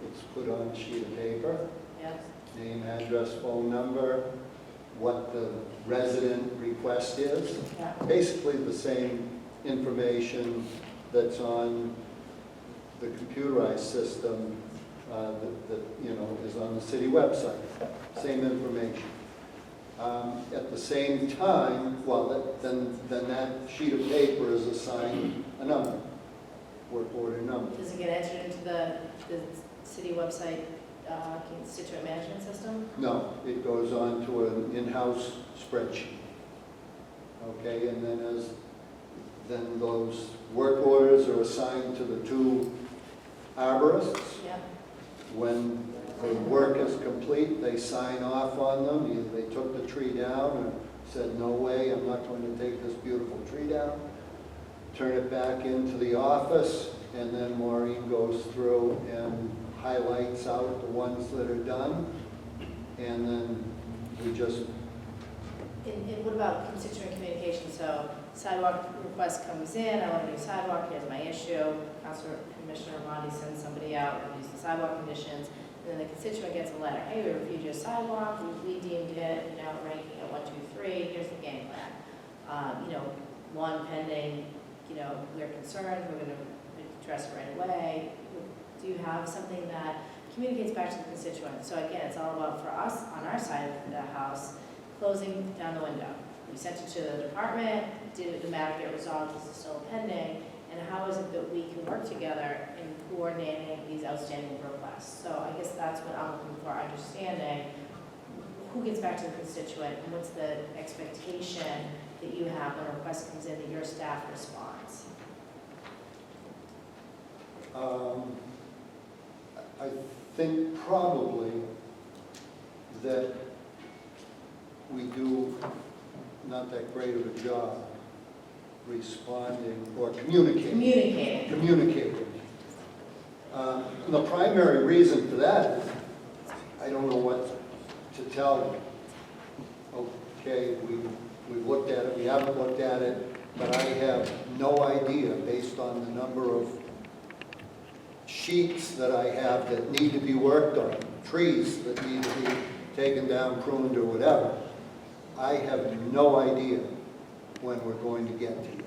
it's put on a sheet of paper, Yep. name, address, phone number, what the resident request is. Yeah. Basically the same information that's on the computerized system that you know, is on the city website. Same information. At the same time, well, then that sheet of paper is assigned a number, work order number. Does it get entered into the city website constituent management system? No, it goes on to an in-house spreadsheet. Okay, and then those work orders are assigned to the two arborists. Yeah. When the work is complete, they sign off on them. Either they took the tree down or said, no way, I'm not going to take this beautiful tree down. Turn it back into the office, and then Maureen goes through and highlights out the ones that are done. And then we just, And what about constituent communication? So sidewalk request comes in, I want to do sidewalk, here's my issue. Commissioner Rondi sends somebody out, reviews the sidewalk conditions, and then the constituent gets a letter. Hey, we reviewed your sidewalk, we deemed it, you know, ranking at 1, 2, 3, here's the game plan. You know, one pending, you know, we're concerned, we're going to address it right away. Do you have something that communicates back to the constituent? So again, it's all about, for us, on our side of the house, closing down the window. We sent it to the department, did the matter get resolved, is it still pending? And how is it that we can work together in coordinating these outstanding requests? So I guess that's what I'm looking for, understanding who gets back to the constituent and what's the expectation that you have when a request comes in that your staff responds? I think probably that we do not that great of a job responding or communicating. Communicating. The primary reason for that is I don't know what to tell them. Okay, we've looked at it, we haven't looked at it, but I have no idea based on the number of sheets that I have that need to be worked on, trees that need to be taken down, pruned, or whatever. I have no idea when we're going to get to it.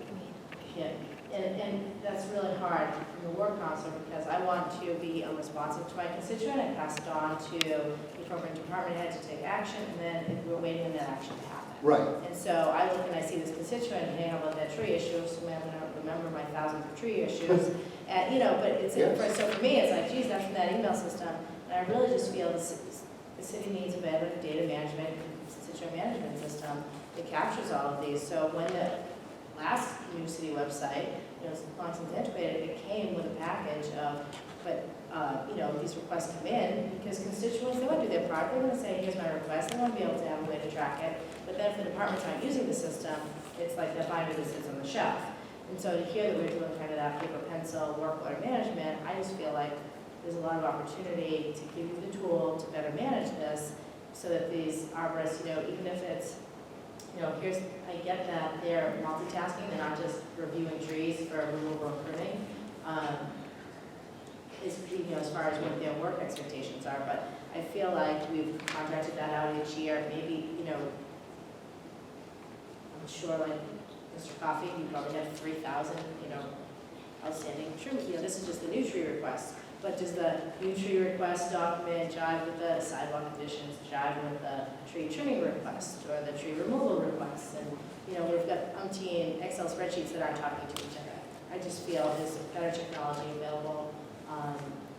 Yeah, and that's really hard from the work council because I want to be responsive to my constituent and pass it on to the appropriate department head to take action, and then we're waiting on that action to happen. Right. And so I look and I see this constituent, hey, how about that tree issue? So I'm going to remember my thousands of tree issues. And, you know, but it's, Yes. so for me, it's like, geez, that's from that email system. And I really just feel the city needs a better data management, constituent management system that captures all of these. So when the last new city website, you know, long since antiquated, it came with a package of, you know, these requests come in because constituents, they want to do their part. They want to say, here's my request. They want to be able to have a way to track it. But then if the department's not using the system, it's like the binder that sits on the shelf. And so to hear that we're doing kind of that paper pencil work order management, I just feel like there's a lot of opportunity to give you the tool to better manage this so that these arborists, you know, even if it's, you know, I get that they're multitasking, they're not just reviewing trees for removal and pruning. You know, as far as what their work expectations are, but I feel like we've contracted that out each year. Maybe, you know, I'm sure like Mr. Coffey, you probably have 3,000, you know, outstanding tree. You know, this is just the new tree request. But does the new tree request document jive with the sidewalk conditions, jive with the tree trimming request or the tree removal request? And, you know, we've got umpteen Excel spreadsheets that aren't talking to each other. I just feel there's better technology available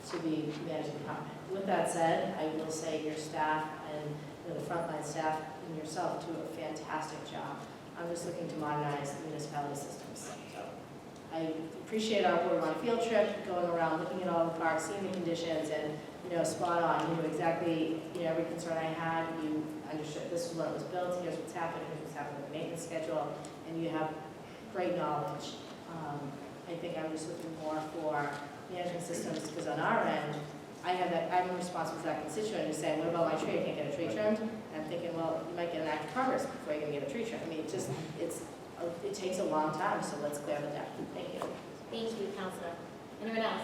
to be managing the department. With that said, I will say your staff and, you know, the frontline staff and yourself do a fantastic job. I'm just looking to modernize the municipality systems. So I appreciate our board on field trip, going around, looking at all the parks, seeing the conditions, and, you know, spot on. You knew exactly, you know, every concern I had. You understood this is when it was built, here's what's happened, here's what's happened with the maintenance schedule, and you have great knowledge. I think I'm just looking more for management systems, because on our end, I'm responsible to that constituent who's saying, what about my tree? I can't get a tree trimmed. And I'm thinking, well, you might get an act of Congress before you're going to get a tree trimmed. I mean, it's it takes a long time, so let's clear the deck. Thank you. Thank you, Counselor. Anyone else?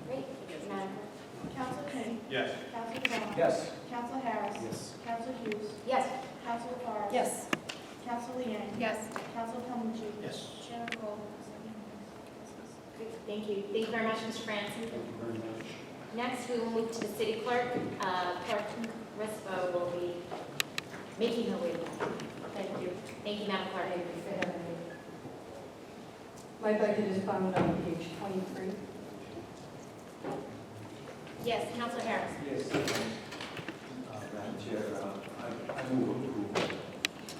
Great, Madam Clerk. Council King. Yes. Council DeBon. Yes. Council Harris. Yes. Council Hughes. Yes. Council LaFars. Yes. Council Leeang. Yes. Council Calhoun. Yes. Chairman Cole. Great, thank you. Thank you very much, Ms. Franson. Thank you very much. Next, we will move to the city clerk. Clerk Rispo will be making her way back. Thank you. Thank you, Madam Clerk. My budget is found on page 23. Yes, Counselor Harris. Yes, Madam Chair, I move approval.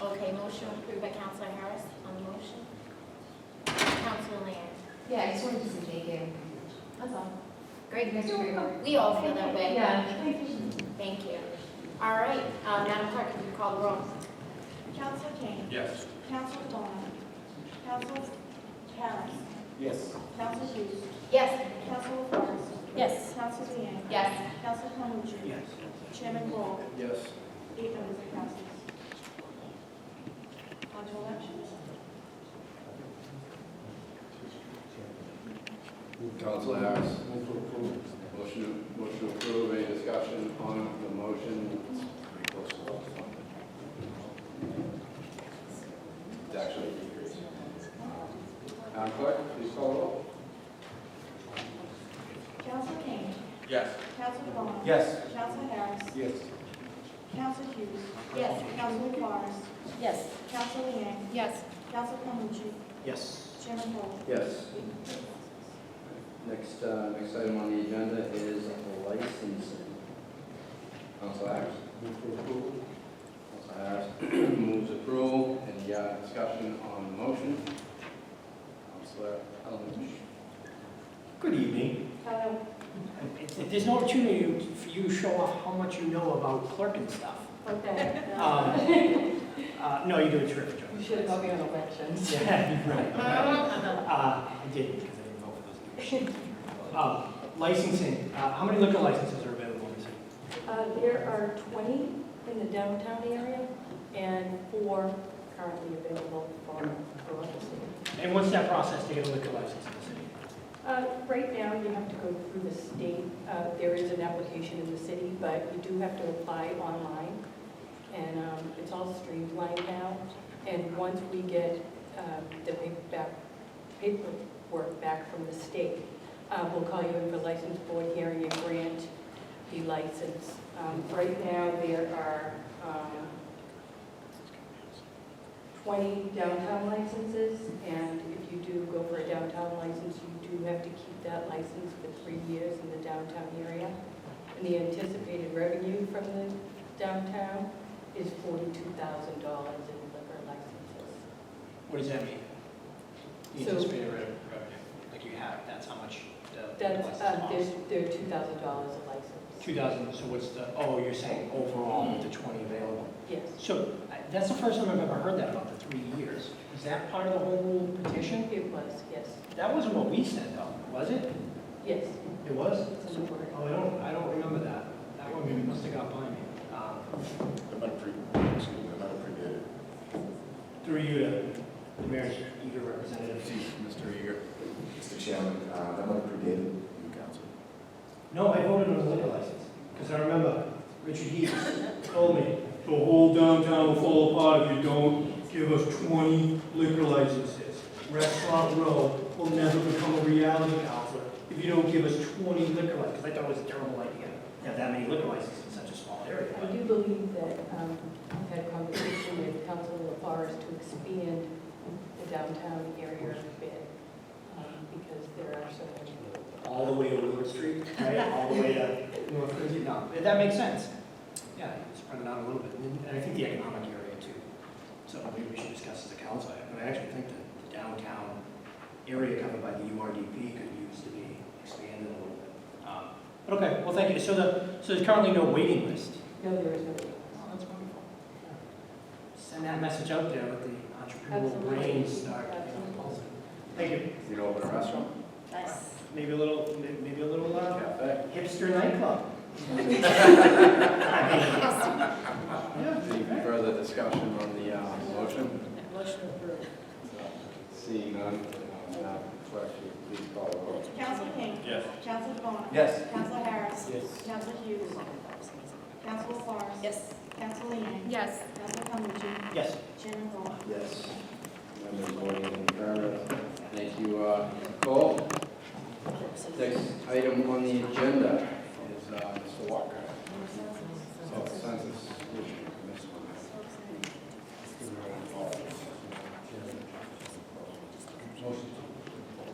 Okay, motion approved by Counselor Harris on the motion. Counselor Land. Yeah, I just wanted to say thank you. That's all. Great. You guys are great. We all feel that way. Yeah. Thank you. All right, Madam Clerk, can you call the roll? Council King. Yes. Council DeBon. Council Harris. Yes. Council Hughes. Yes. Council LaFars. Yes. Council Leeang. Yes. Council Calhoun. Yes. Chairman Cole. Yes. 8 members of council. On to elections. Council Harris. Motion to approve. Any discussion on the motion? It's pretty close to what it's on. It's actually a decrease. Madam Clerk, please call the roll. Council King. Yes. Council DeBon. Yes. Council Harris. Yes. Council Hughes. Yes. Council LaFars. Yes. Council Leeang. Yes. Council Calhoun. Yes. Chairman Cole. Yes. Next item on the agenda is licensing. Council Harris. Move for approval. Council Harris moves approval. Any discussion on the motion? Councilor Calhoun. Good evening. Hello. There's no opportunity for you to show off how much you know about clerk and stuff. Okay. No, you do a terrific job. You should have got me on elections. Yeah, right. I didn't, because I didn't vote for those. Licensing, how many liquor licenses are available in the city? There are 20 in the downtown area and 4 currently available for the city. And what's that process to get a liquor license in the city? Right now, you have to go through the state. There is an application in the city, but you do have to apply online. And it's all streamlined now. And once we get the paperwork back from the state, we'll call you in for license board hearing and grant the license. Right now, there are 20 downtown licenses, and if you do go for a downtown license, you do have to keep that license for 3 years in the downtown area. And the anticipated revenue from the downtown is $42,000 in liquor licenses. What does that mean? The So- anticipated revenue, like you have, that's how much the That's, license costs? they're $2,000 a license. 2,000, so what's the, oh, you're saying overall with the 20 available? Yes. So that's the first time I've ever heard that about the 3 years. Is that part of the whole petition? It was, yes. That wasn't what we said though, was it? Yes. It was? It's in the word. Oh, I don't remember that. That one maybe must have got by me. I might have predated. Through you to the mayor's eager representative. Mr. Eager. Mr. Chairman, that might have predated you, Council. No, I voted on the liquor license, because I remember Richard Heath told me, the whole downtown will fall apart if you don't give us 20 liquor licenses. Restaurant Row will never become a reality, Counselor, if you don't give us 20 liquor licenses. Because I thought it was a terrible idea to have that many liquor licenses in such a small area. I do believe that I've had a conversation with Councilor LaFars to expand the downtown area a bit, because there are so many. All the way to Woodward Street, right? All the way to North Quincy. No, that makes sense. Yeah, spread it out a little bit. And I think the economic area too. So maybe we should discuss as a council. But I actually think that the downtown area covered by the URDP could use to be expanded a little bit. But okay, well, thank you. So there's currently no waiting list. No, there is no. Oh, that's wonderful. Send that message out there with the entrepreneurial Absolutely. brains start. Absolutely. Thank you. You know, open a restaurant? Nice. Maybe a little Cafe. hipster nightclub. Any further discussion on the motion? Motion approved. Yes. Counselor Harris. Yes. Counselor Hughes. Counselor Forrest. Yes. Counselor Liang. Yes. Counselor Calmucci. Yes. Chairman Ball. Yes. Members voting in affirmative. Thank you, Nicole. Next item on the agenda is Mr. Walker. Self-census.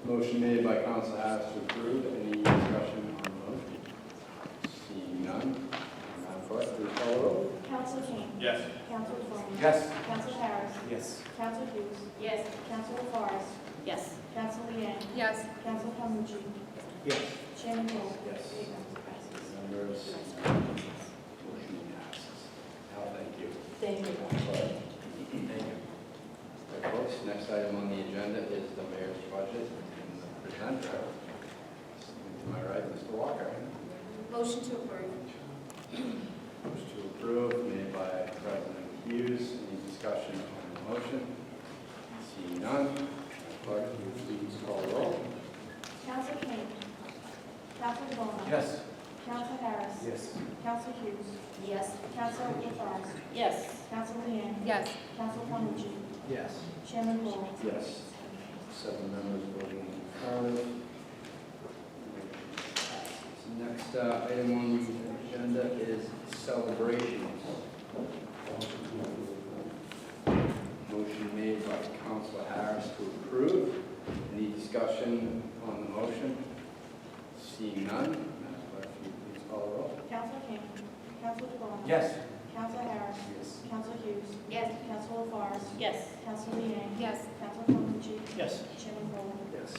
Motion made by Council Harris to approve. Any discussion on the motion? Seeing none. Madam Clerk, please call the roll. Counselor King. Yes. Counselor Ford. Yes. Counselor Harris. Yes. Counselor Hughes. Yes. Counselor Forrest. Yes. Counselor Liang. Yes. Counselor Calmucci. Yes. Chairman Ball. Yes. Members, motion passes. Now, thank you. Thank you. Thank you. Okay, folks, next item on the agenda is the mayor's budget and the presenter. To my right, Mr. Walker. Motion to approve. Motion to approve made by President Hughes. Any discussion on the motion? Seeing none. Clerk, please call the roll. Counselor King. Counselor DeBona. Yes. Counselor Harris. Yes. Counselor Hughes. Yes. Counselor LaFarge. Yes. Counselor Liang. Yes. Counselor Calmucci. Yes. Chairman Ball. Yes. 7 members voting in affirmative. Next item on the agenda is celebrations. Motion made by Councilor Harris to approve. Any discussion on the motion? Seeing none, Madam Clerk, will you please call the roll? Counselor King. Counselor DeBona. Yes. Counselor Harris. Yes. Counselor Hughes. Yes. Counselor LaFarge. Yes. Counselor Liang. Yes. Counselor Calmucci. Yes. Chairman Ball. Yes.